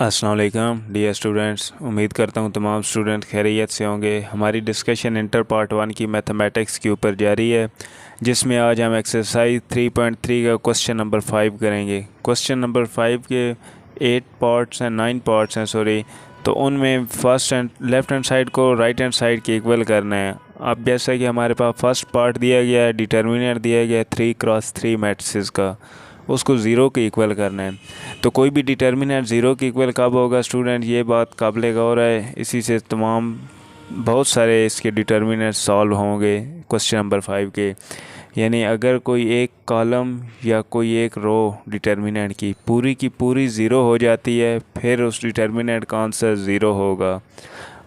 अस्सलाम वालेकुम dear students. उम्मीद करता हूँ तमाम स्टूडेंट खैरियत से होंगे। हमारी डिस्कशन इंटर पार्ट 1 की मैथमेटिक्स के ऊपर जारी है, जिसमें आज हम एक्सरसाइज 3.3 का क्वेश्चन नंबर 5 करेंगे। क्वेश्चन नंबर 5 के 8 पार्ट्स हैं, 9 पार्ट्स हैं सॉरी। तो उनमें first and left hand side को राइट हैंड साइड के इक्वल करना है। अब जैसा कि हमारे पास फर्स्ट पार्ट दिया गया है, डिटर्मिनेंट दिया गया है 3x3 मैट्रिसेस का, उसको ज़ीरो के इक्वल करना है। तो कोई भी डिटर्मिनेंट ज़ीरो के इक्वल कब होगा स्टूडेंट, ये बात काबिल गौर है। इसी से तमाम बहुत सारे इसके डिटर्मिनेंट सॉल्व होंगे क्वेश्चन नंबर 5 के। यानी अगर कोई एक कॉलम या कोई एक रो डिटर्मिनेंट की पूरी ज़ीरो हो जाती है, फिर उस डिटर्मिनेंट का आंसर ज़ीरो होगा।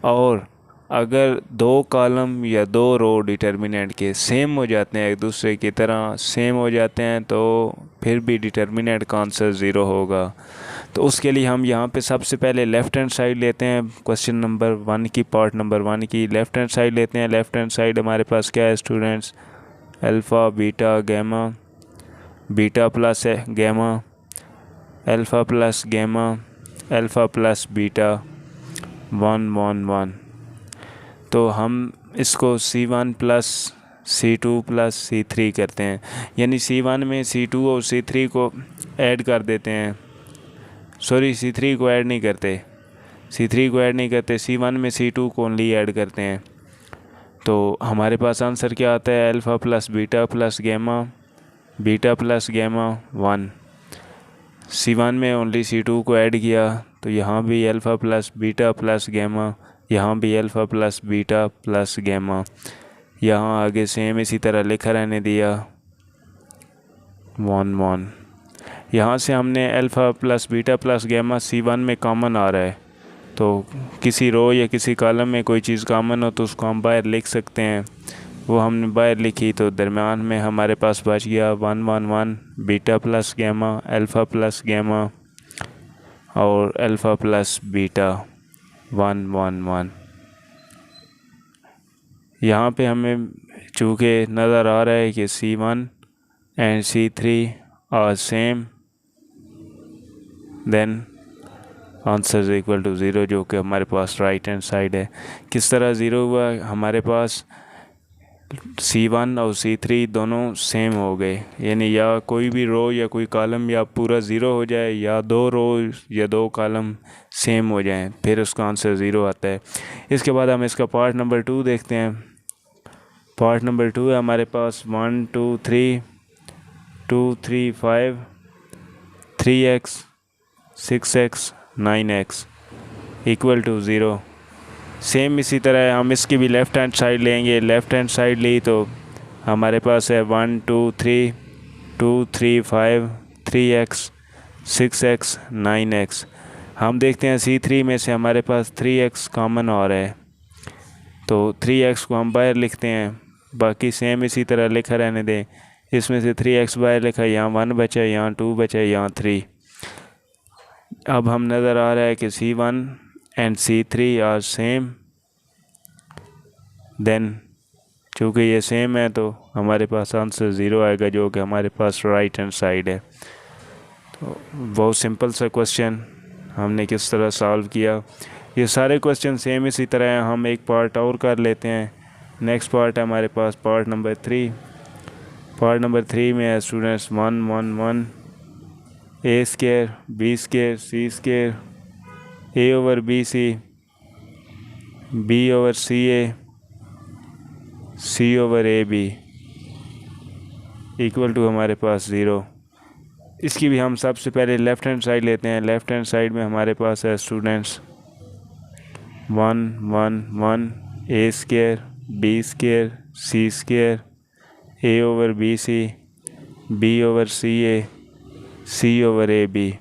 और अगर दो कॉलम या दो रो डिटर्मिनेंट के सेम हो जाते हैं, एक दूसरे की तरह सेम हो जाते हैं, तो फिर भी डिटर्मिनेंट का आंसर ज़ीरो होगा। तो उसके लिए हम यहाँ पे सबसे पहले लेफ़्ट हैंड साइड लेते हैं। क्वेश्चन नंबर 1 की पार्ट नंबर 1 की लेफ़्ट हैंड साइड लेते हैं। लेफ़्ट हैंड साइड हमारे पास क्या है students? Alpha beta gamma, beta plus gamma, alpha plus gamma, alpha plus beta, 1 1 1। तो हम इसको C1 plus C2 plus C3 करते हैं। यानी C1 में C2 और C3 को ऐड कर देते हैं। सॉरी, C3 को ऐड नहीं करते, C3 को ऐड नहीं करते, C1 में C2 को ओनली ऐड करते हैं। तो हमारे पास आंसर क्या आता है? Alpha plus beta plus gamma, beta plus gamma 1। C1 में ओनली C2 को ऐड किया, तो यहाँ भी alpha plus beta plus gamma, यहाँ भी alpha plus beta plus gamma, यहाँ आगे सेम इसी तरह लिखा रहने दिया 1 1। यहाँ से हमने alpha plus beta plus gamma C1 में कॉमन आ रहा है, तो किसी रो या किसी कॉलम में कोई चीज़ कॉमन हो तो उसको हम बाहर लिख सकते हैं। वो हमने बाहर लिखी, तो दरमियान में हमारे पास बच गया 1 1 1, beta plus gamma, alpha plus gamma और अल्फ़ा प्लस बीटा 1 1 1। यहाँ पे हमें चूँकि नज़र आ रहा है कि C1 and C3 are same, then answer is equal to zero, जो कि हमारे पास राइट हैंड साइड है। किस तरह ज़ीरो हुआ? हमारे पास C1 और C3 दोनों सेम हो गए, यानी या कोई भी रो या कोई कॉलम या पूरा ज़ीरो हो जाए, या दो रो या दो कॉलम सेम हो जाएं, फिर उसका आंसर ज़ीरो आता है। इसके बाद हम इसका पार्ट नंबर 2 देखते हैं। पार्ट नंबर 2 है हमारे पास 1 2 3 2 3 5 3x 6x 9x equal to zero. Same इसी तरह हम इसकी भी लेफ़्ट हैंड साइड लेंगे। लेफ़्ट हैंड साइड ली तो हमारे पास है 1 2 3 2 3 5 3x 6x 9x। हम देखते हैं C3 में से हमारे पास 3x कॉमन आ रहा है, तो 3x को हम बाहर लिखते हैं, बाकी सेम इसी तरह लिखा रहने दें। इसमें से 3x बाहर लिखा, यहाँ 1 बचा, यहाँ 2 बचा, यहाँ 3। अब हम नज़र आ रहा है कि C1 and C3 are same, then चूँकि ये सेम है तो हमारे पास आंसर ज़ीरो आएगा, जो कि हमारे पास राइट हैंड साइड है। तो बहुत सिंपल सा क्वेश्चन हमने किस तरह सॉल्व किया। ये सारे क्वेश्चन सेम इसी तरह हैं। हम एक पार्ट और कर लेते हैं। नेक्स्ट पार्ट है हमारे पास पार्ट नंबर 3। पार्ट नंबर 3 में है students 1 1 1 a square b square c square a over B C, b over C A, c over A B equal to हमारे पास ज़ीरो। इसकी भी हम सबसे पहले लेफ़्ट हैंड साइड लेते हैं। लेफ़्ट हैंड साइड में हमारे पास है students 1 1 1 a square b square c square a over B C, b over C A, c over A B.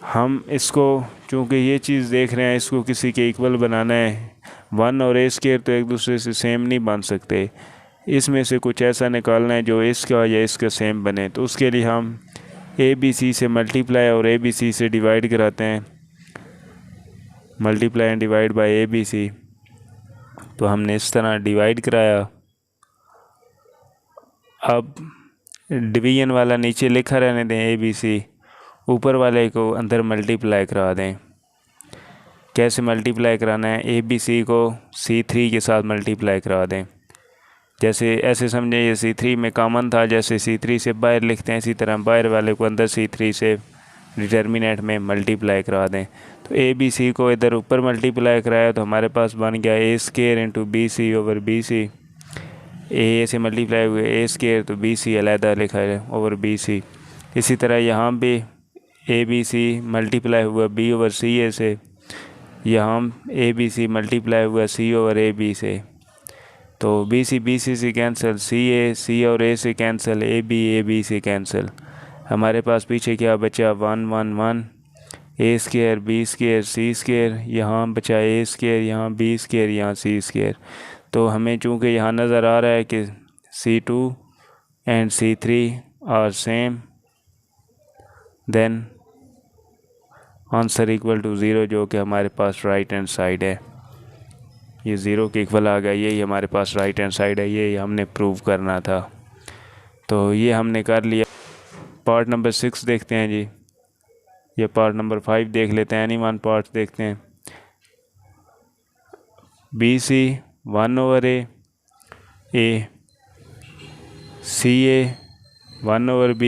हम इसको चूँकि ये चीज़ देख रहे हैं, इसको किसी के इक्वल बनाना है। 1 और a स्क्वायर तो एक दूसरे से सेम नहीं बन सकते, इसमें से कुछ ऐसा निकालना है जो इसका या इसका सेम बने। तो उसके लिए हम ए बी सी से मल्टीप्लाई और ए बी सी से डिवाइड कराते हैं, multiply and divide by A B C. तो हमने इस तरह डिवाइड कराया। अब डिवीजन वाला नीचे लिखा रहने दें ए बी सी, ऊपर वाले को अंदर मल्टीप्लाई करा दें। कैसे मल्टीप्लाई कराना है, ABC को C3 के साथ मल्टीप्लाई करा दें। जैसे ऐसे समझे ये C3 में कॉमन था, जैसे C3 से बाहर लिखते हैं, इसी तरह बाहर वाले को अंदर C3 से डिटर्मिनेंट में मल्टीप्लाई करा दें। तो ABC को इधर ऊपर मल्टीप्लाई कराया तो हमारे पास बन गया A² into BC over BC। A से मल्टीप्लाई हुए A² तो BC अलहदा लिखा है ओवर BC। इसी तरह यहाँ भी ABC मल्टीप्लाई हुआ B ओवर CA से, यहाँ ABC मल्टीप्लाई हुआ C ओवर AB से। तो BC से कैंसिल, C और A से कैंसिल, AB से कैंसिल। हमारे पास पीछे क्या बचा, 1 1 1 A² B² C², यहाँ बचा A², यहाँ B², यहाँ C²। तो हमें चूँकि यहाँ नज़र आ रहा है कि C2 and C3 are same, then answer equal to 0, जो कि हमारे पास राइट हैंड साइड है। ये 0 के इक्वल आ गया, यही हमारे पास राइट हैंड साइड है, ये हमने प्रूव करना था। तो ये हमने कर लिया। पार्ट नंबर 6 देखते हैं जी, ये पार्ट नंबर 5 देख लेते हैं। एनी वन पार्ट देखते हैं। BC 1 over A, CA 1 over B,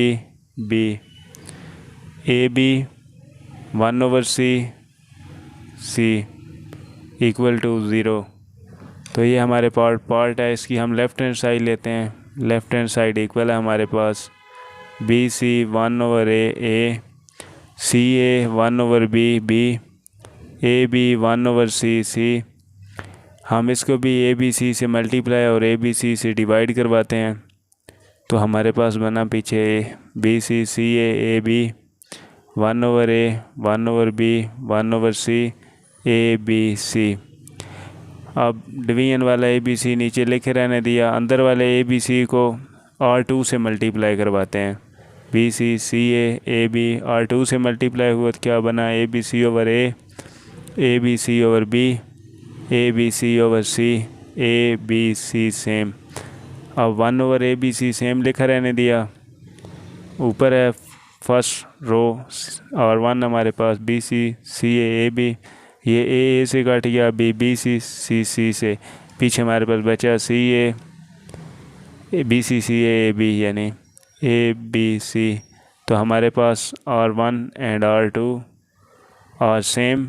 AB 1 over C equal to 0। तो ये हमारे पार्ट है। इसकी हम लेफ़्ट हैंड साइड लेते हैं। लेफ़्ट हैंड साइड इक्वल है हमारे पास BC 1 over A, CA 1 over B, AB 1 over C। हम इसको भी ABC से मल्टीप्लाई और ABC से डिवाइड करवाते हैं, तो हमारे पास बना पीछे BC CA AB 1 over A 1 over B 1 over C ABC। अब डिवीजन वाला ABC नीचे लिखे रहने दिया, अंदर वाले ABC को R2 से मल्टीप्लाई करवाते हैं। BC CA AB R2 से मल्टीप्लाई हुआ तो क्या बना, ABC over A, ABC over B, ABC over C, ABC same. अब 1 ओवर ABC सेम लिखा रहने दिया, ऊपर है फर्स्ट रो और 1 हमारे पास BC CA AB, ये A से कट गया, BC C से, पीछे हमारे पास बचा CA BC CA AB यानी ABC। तो हमारे पास R1 and R2 are same,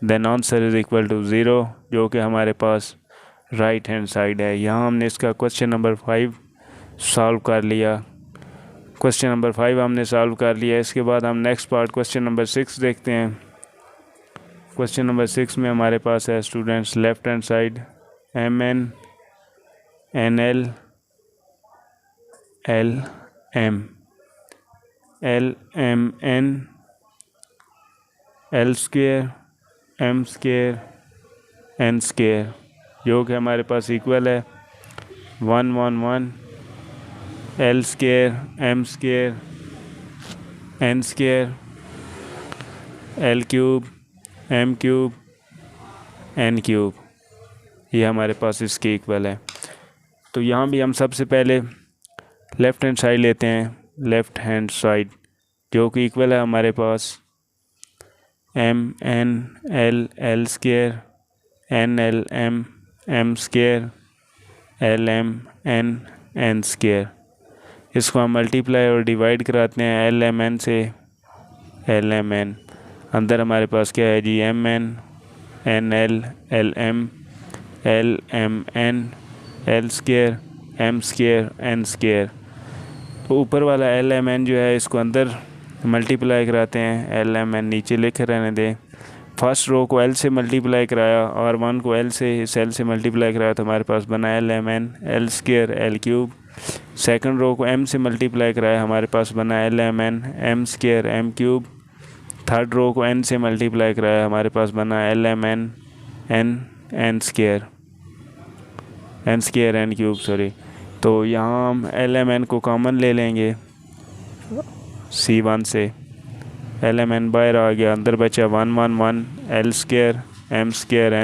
then answer is equal to 0, जो कि हमारे पास राइट हैंड साइड है। यहाँ हमने इसका क्वेश्चन नंबर 5 सॉल्व कर लिया। क्वेश्चन नंबर 5 हमने सॉल्व कर लिया। इसके बाद हम नेक्स्ट पार्ट क्वेश्चन नंबर 6 देखते हैं। क्वेश्चन नंबर 6 में हमारे पास है students left hand side MN NL LM LMN L² M² N², जो कि हमारे पास इक्वल है 1 1 1 L² M² N² L³ M³ N³, ये हमारे पास इसके इक्वल है। तो यहाँ भी हम सबसे पहले लेफ़्ट हैंड साइड लेते हैं, लेफ़्ट हैंड साइड जो कि इक्वल है हमारे पास MN L² NL M² LM N²। इसको हम मल्टीप्लाई और डिवाइड कराते हैं LMN से LMN। अंदर हमारे पास क्या है जी, MN NL LM LMN L² M² N²। तो ऊपर वाला LMN जो है इसको अंदर मल्टीप्लाई कराते हैं, LMN नीचे लिखे रहने दें। फर्स्ट रो को L से मल्टीप्लाई कराया और 1 को L से इस L से मल्टीप्लाई कराया, तो हमारे पास बना LMN L² L³। Second row को M से मल्टीप्लाई कराया, हमारे पास बना LMN M² M³। Third row को N से मल्टीप्लाई कराया, हमारे पास बना LMN N² N³ सॉरी। तो यहाँ हम LMN को कॉमन ले लेंगे C1 से, LMN बाहर आ गया, अंदर बचा 1 1 1 L² M²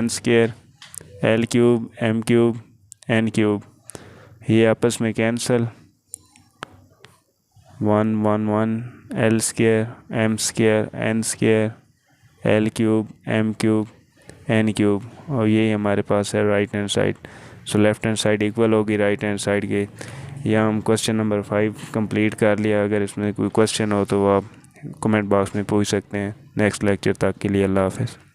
N² L³ M³ N³। ये आपस में cancel, 1 1 1 L square, M square, N square, L cube, M cube, N cube, और यही हमारे पास है right hand side. So left hand side equal होगी राइट हैंड साइड के। यहाँ हम क्वेश्चन नंबर 5 कंप्लीट कर लिया। अगर इसमें कोई क्वेश्चन हो तो वो आप कमेंट बॉक्स में पूछ सकते हैं। नेक्स्ट लेक्चर तक के लिए अल्लाह हाफ़िज़।